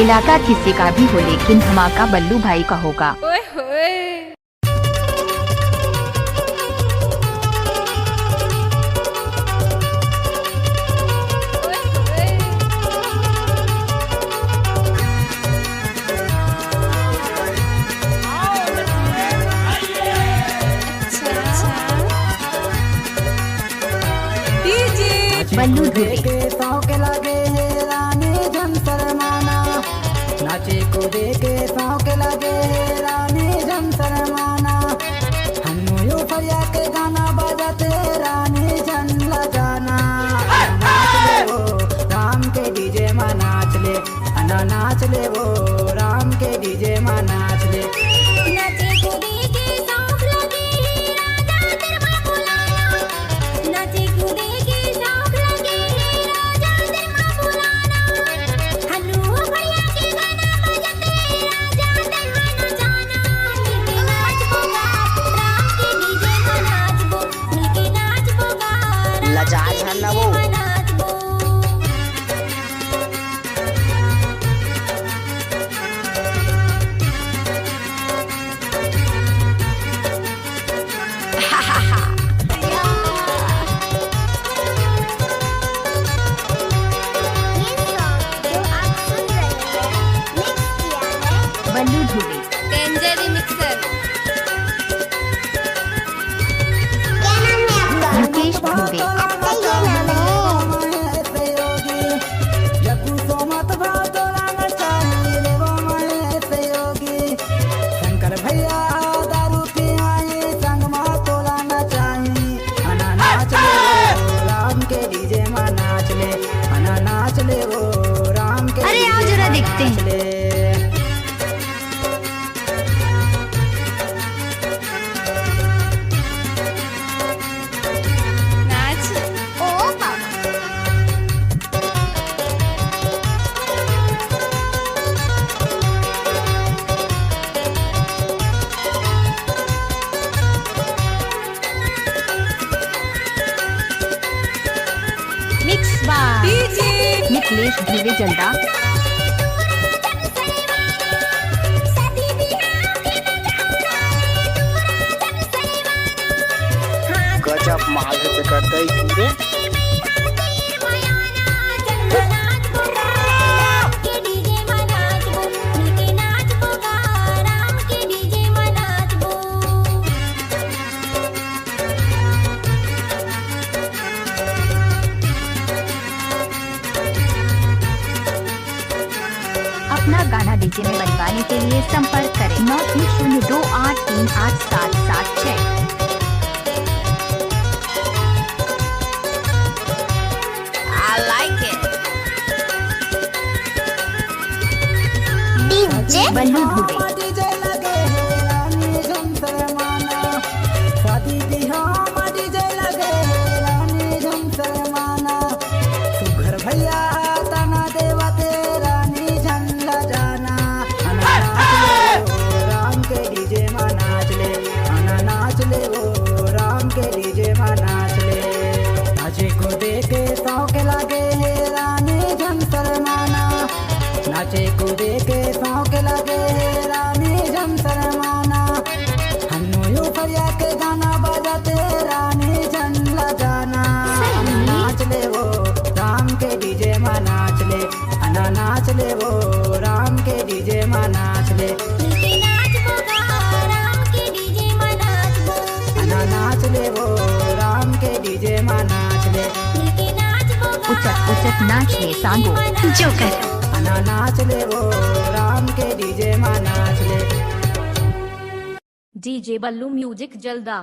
इलाका किसी का भी हो लेकिन धमाका बल्लू भाई का होगा। ओए होए। बल्लू धुबे के लगे है रानी जन शर्माना, नाचे कूदे के पाँव के लगे है रानी जन शर्माना, हन्नू यू फरिया के गाना बजाते रानी जन लगाना। नाच ले वो राम के डीजे में नाच ले, अना नाच ले वो राम के डीजे में नाच ले। बल्लू धुबे मुकेश धुबे शंकर भैया दारू पियाई संग माँ तोलाना चाहिए। अना नाच ले वो राम के डीजे में नाच ले, अना नाच ले वो राम के। अरे आओ जरा देखते हैं। मिथिलेश धुबे जल्दा गजब माल है करते ही पूरे। अपना गाना डीजे में बनवाने के लिए संपर्क करें 9302838776। I like it. DJ Ballu Dubey DJ लगे है रानी जन शर्माना, शादी बिहार में डीजे लगे है रानी जन शर्माना। सुघर भैया तना देवा ते रानी झन लगाना। अना नाच ले वो राम के डीजे में नाच ले, अना नाच ले वो राम के डीजे में नाच ले। नाचे को देखे पाँव के लगे है रानी जन शर्माना, नाचे कूदे के पाँव के लगे है रानी जन शर्माना, हन्नू यू फरिया के गाना बजाते रानी जन लगाना। नाच ले वो राम के डीजे में नाच ले, अना नाच ले वो राम के डीजे में नाच ले। अना नाच ले वो राम के डीजे में नाच ले। उचक उचक नाच ले सांगो जो कर। अना नाच ले वो राम के डीजे में नाच ले। डीजे बल्लू म्यूजिक जल्दा।